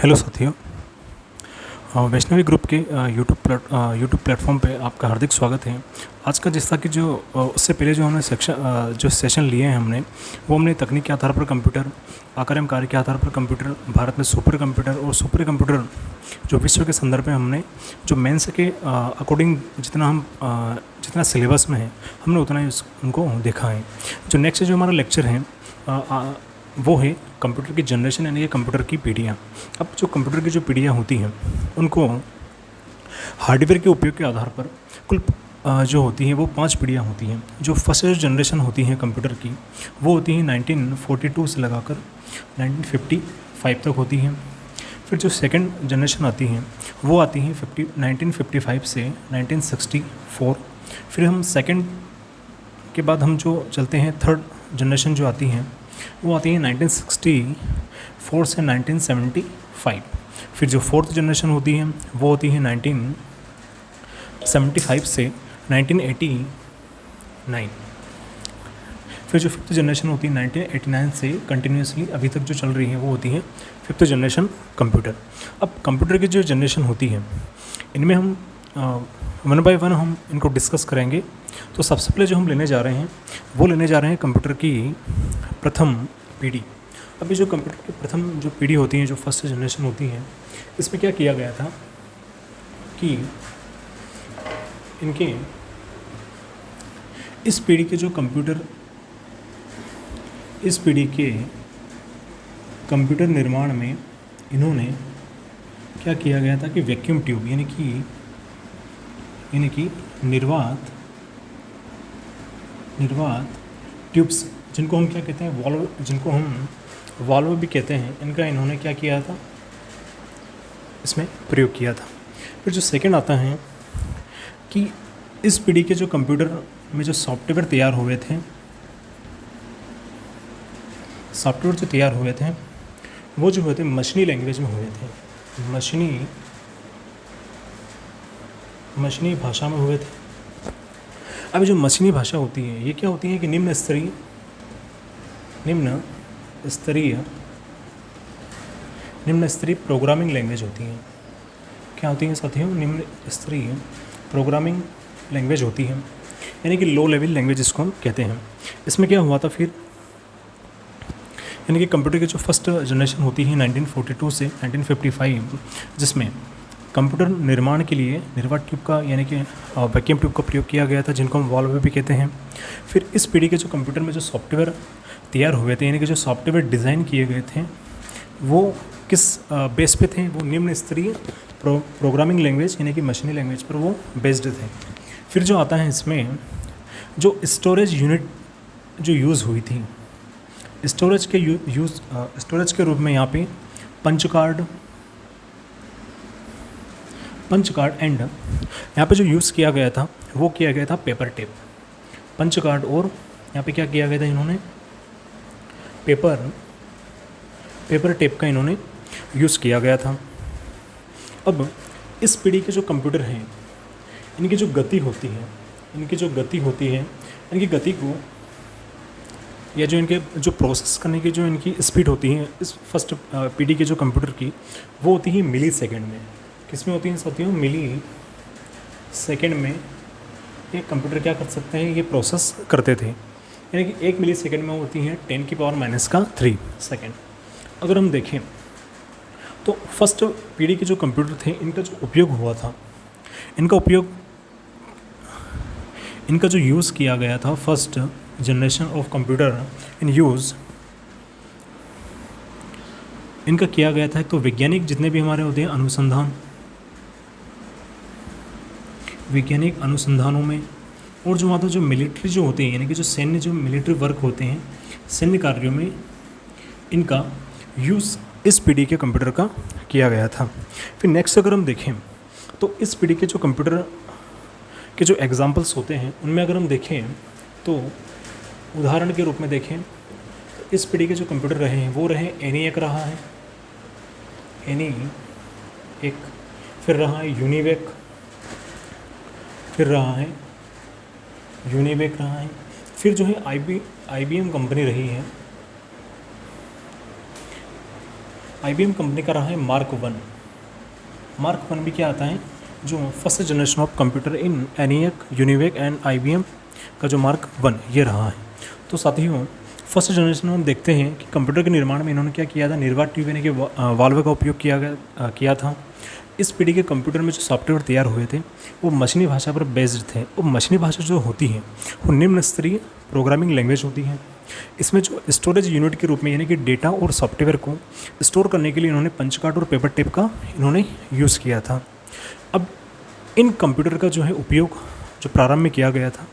Hello साथियों। Vaishnavi group के YouTube platform पे आपका हार्दिक स्वागत है। आज का जैसा कि जो उससे पहले जो हमने जो सेशन लिए हैं वो हमने तकनीक के आधार पर कंप्यूटर, आकारम कार्य के आधार पर कंप्यूटर, भारत में सुपर कंप्यूटर और सुपर कंप्यूटर जो विश्व के संदर्भ में हमने जो मेंस के अकॉर्डिंग जितना सिलेबस में है हमने उतना ही उनको देखा है। जो नेक्स्ट जो हमारा लेक्चर है वो है कंप्यूटर की जनरेशन यानी कि कंप्यूटर की पीढ़ियाँ। अब जो कंप्यूटर की जो पीढ़ियाँ होती हैं उनको हार्डवेयर के उपयोग के आधार पर कुल जो होती हैं वो 5 पीढ़ियाँ होती हैं। जो फर्स्ट जनरेशन होती हैं कंप्यूटर की वो होती हैं 1942 से लगाकर 1955 तक होती हैं। फिर जो सेकंड जनरेशन आती हैं वो आती हैं 1955 से 1964। फिर हम सेकंड के बाद हम जो चलते हैं थर्ड जनरेशन जो आती हैं वो आती है 1964 से 1975। फिर जो फोर्थ जनरेशन होती है वो होती है 1975 से 1989। फिर जो फिफ्थ जनरेशन होती है 1989 से कंटिन्यूसली अभी तक जो चल रही है वो होती है फिफ्थ जनरेशन कंप्यूटर। अब कंप्यूटर की जो जनरेशन होती है इनमें हम वन बाय वन हम इनको डिस्कस करेंगे। तो सबसे पहले जो हम लेने जा रहे हैं कंप्यूटर की प्रथम पीढ़ी। अभी जो कंप्यूटर की प्रथम जो पीढ़ी होती है, जो फर्स्ट जनरेशन होती है, इसमें क्या किया गया था कि इनके इस पीढ़ी के कंप्यूटर निर्माण में इन्होंने क्या किया गया था कि वैक्यूम ट्यूब यानी कि निर्वात ट्यूब्स, जिनको हम क्या कहते हैं वाल्व भी कहते हैं, इनका इन्होंने क्या किया था, इसमें प्रयोग किया था। फिर जो सेकंड आता है कि इस पीढ़ी के जो कंप्यूटर में जो सॉफ्टवेयर तैयार हुए थे वो जो हुए थे मशीनी लैंग्वेज में हुए थे, मशीनी भाषा में हुए थे। अब जो मशीनी भाषा होती है ये क्या होती है कि निम्न स्तरीय प्रोग्रामिंग लैंग्वेज होती हैं। क्या होती हैं साथियों? निम्न स्तरीय प्रोग्रामिंग लैंग्वेज होती है, यानी कि लो लेवल लैंग्वेज इसको हम कहते हैं। इसमें क्या हुआ था फिर, यानी कि कंप्यूटर की जो फर्स्ट जनरेशन होती है 1942 से 1955, जिसमें कंप्यूटर निर्माण के लिए निर्वात ट्यूब का यानी कि वैक्यूम ट्यूब का प्रयोग किया गया था, जिनको हम वाल्व भी कहते हैं। फिर इस पीढ़ी के जो कंप्यूटर में जो सॉफ्टवेयर तैयार हुए थे यानी कि जो सॉफ्टवेयर डिज़ाइन किए गए थे वो किस बेस पे थे, वो निम्न स्तरीय प्रोग्रामिंग लैंग्वेज यानी कि मशीनी लैंग्वेज पर वो बेस्ड थे। फिर जो आता है इसमें जो स्टोरेज यूनिट जो यूज़ हुई थी, स्टोरेज के रूप में यहाँ पे पंच कार्ड एंड यहाँ पे जो यूज़ किया गया था वो किया गया था पेपर टेप। पंच कार्ड और यहाँ पे क्या किया गया था, इन्होंने पेपर टेप का इन्होंने यूज़ किया गया था। अब इस पीढ़ी के जो कंप्यूटर हैं इनकी जो गति होती है इनकी गति को या जो इनके जो प्रोसेस करने की जो इनकी स्पीड होती है इस फर्स्ट पीढ़ी के जो कंप्यूटर की वो होती है मिली सेकेंड में। किस में होती है साथियों? मिली सेकेंड में ये कंप्यूटर क्या कर सकते हैं, ये प्रोसेस करते थे, यानी कि 1 मिली सेकेंड में होती है 10⁻³ सेकेंड। अगर हम देखें तो फर्स्ट पीढ़ी के जो कंप्यूटर थे इनका जो उपयोग हुआ था, इनका जो यूज़ किया गया था first generation of computer in use, इनका किया गया था तो वैज्ञानिक जितने भी हमारे होते हैं वैज्ञानिक अनुसंधानों में, और जो वहाँ तो जो मिलिट्री जो होते हैं यानी कि जो सैन्य जो मिलिट्री वर्क होते हैं, सैन्य कार्यों में इनका यूज़ इस पीढ़ी के कंप्यूटर का किया गया था। फिर नेक्स्ट अगर हम देखें तो इस पीढ़ी के जो कंप्यूटर के जो एग्जांपल्स होते हैं उनमें अगर हम देखें तो उदाहरण के रूप में देखें तो इस पीढ़ी के जो कंप्यूटर रहे हैं वो रहे ENIAC रहा है, फिर रहा है यूनिवेक रहा है, फिर जो है IBM कंपनी रही है, IBM कंपनी का रहा है मार्क वन। मार्क वन भी क्या आता है, जो first generation of computer in ENIAC, UNIVAC and IBM का जो मार्क वन ये रहा है। तो साथियों फर्स्ट जनरेशन में हम देखते हैं कि कंप्यूटर के निर्माण में इन्होंने क्या किया था, निर्वात ट्यूब यानी कि वाल्व का उपयोग किया था। इस पीढ़ी के कंप्यूटर में जो सॉफ्टवेयर तैयार हुए थे वो मशीनी भाषा पर बेस्ड थे। वो मशीनी भाषा जो होती है वो निम्न स्तरीय प्रोग्रामिंग लैंग्वेज होती है। इसमें जो स्टोरेज यूनिट के रूप में यानी कि डेटा और सॉफ्टवेयर को स्टोर करने के लिए इन्होंने पंच कार्ड और पेपर टेप का इन्होंने यूज़ किया था। अब इन कंप्यूटर का जो है उपयोग जो प्रारंभ में किया गया था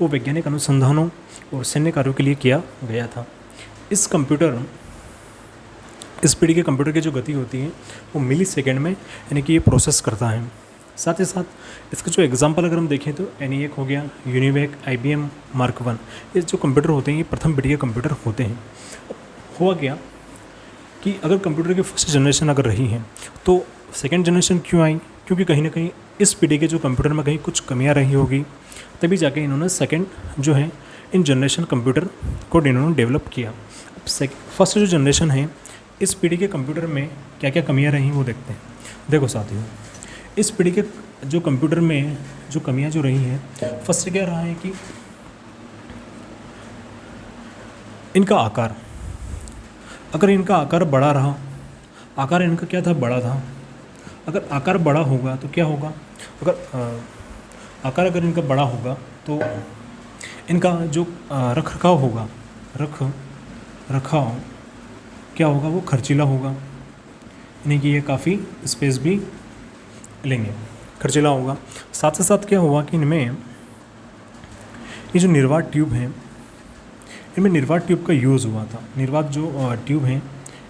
वो वैज्ञानिक अनुसंधानों और सैन्य कार्यों के लिए किया गया था। इस पीढ़ी के कंप्यूटर की जो गति होती है वो मिली सेकेंड में यानी कि ये प्रोसेस करता है। साथ ही साथ इसका जो एग्जांपल अगर हम देखें तो ENIAC हो गया, यूनिवेक, IBM मार्क वन, ये जो कंप्यूटर होते हैं ये प्रथम पीढ़ी के कंप्यूटर होते हैं। हुआ क्या कि अगर कंप्यूटर की फर्स्ट जनरेशन अगर रही है तो सेकेंड जनरेशन क्यों आई, क्योंकि कहीं ना कहीं इस पीढ़ी के जो कंप्यूटर में कहीं कुछ कमियाँ रही होगी, तभी जाके इन्होंने सेकेंड जो है इन जनरेशन कंप्यूटर को इन्होंने डेवलप किया। अब फर्स्ट जो जनरेशन है इस पीढ़ी के कंप्यूटर में क्या क्या कमियां रही वो देखते हैं। देखो साथियों, इस पीढ़ी के जो कंप्यूटर में जो कमियां जो रही हैं, फर्स्ट क्या रहा है कि इनका आकार, अगर इनका आकार बड़ा रहा, आकार इनका क्या था, बड़ा था। अगर आकार बड़ा होगा तो क्या होगा, अगर इनका बड़ा होगा तो इनका जो रख रखाव होगा, रखाव क्या होगा, वो खर्चीला होगा, यानी कि ये काफ़ी स्पेस भी लेंगे, खर्चीला होगा। साथ ही साथ क्या हुआ कि इनमें ये जो निर्वात ट्यूब हैं, इनमें निर्वात ट्यूब का यूज़ हुआ था। निर्वात जो ट्यूब हैं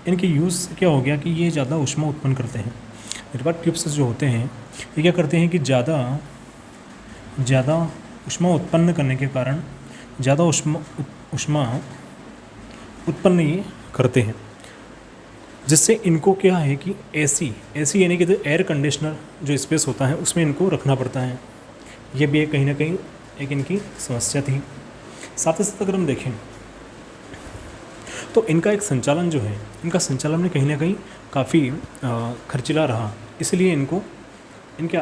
इनके यूज़ से क्या हो गया कि ये ज़्यादा ऊष्मा उत्पन्न करते हैं। निर्वात ट्यूब से जो होते हैं ये क्या करते हैं कि ज़्यादा ऊष्मा उत्पन्न करने के कारण ज़्यादा ऊष्मा उत्पन्न ये करते हैं, जिससे इनको क्या है कि एसी यानी कि एयर कंडीशनर जो स्पेस होता है उसमें इनको रखना पड़ता है। ये भी कहीं ना कहीं एक इनकी समस्या थी। साथ ही साथ अगर हम देखें तो इनका एक संचालन जो है, इनका संचालन में कहीं ना कहीं काफ़ी खर्चीला रहा, इसलिए इनके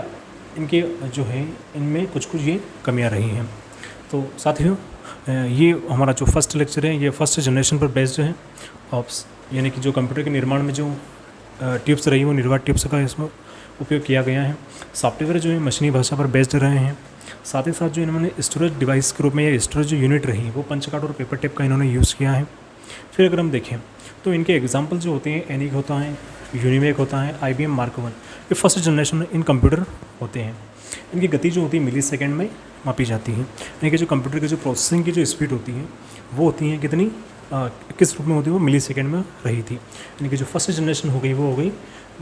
जो है इनमें कुछ ये कमियां रही हैं। तो साथियों ये हमारा जो फर्स्ट लेक्चर है ये फर्स्ट जनरेशन पर बेस्ड है, यानी कि जो कंप्यूटर के निर्माण में जो ट्यूब्स रही वो निर्वात ट्यूब्स का इसमें उपयोग किया गया है। सॉफ्टवेयर जो है मशीनी भाषा पर बेस्ड रहे हैं। साथ ही साथ जो इन्होंने स्टोरेज डिवाइस के रूप में या स्टोरेज जो यूनिट रही वो पंच कार्ड और पेपर टेप का इन्होंने यूज़ किया है। फिर अगर हम देखें तो इनके एग्जाम्पल जो होते हैं ENIAC होता है, यूनिवेक होता है, IBM मार्क वन, ये फर्स्ट जनरेशन में इन कंप्यूटर होते हैं। इनकी गति जो होती है मिली सेकेंड में मापी जाती है, यानी कि जो कंप्यूटर की जो प्रोसेसिंग की जो स्पीड होती है वो होती है कितनी, किस रूप में होती है, वो मिली सेकेंड में रही थी। यानी कि जो फर्स्ट जनरेशन हो गई वो हो गई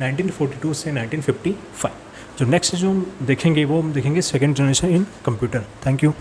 1942 से 1955। जो नेक्स्ट जो हम देखेंगे वो हम देखेंगे second generation in computer. Thank you.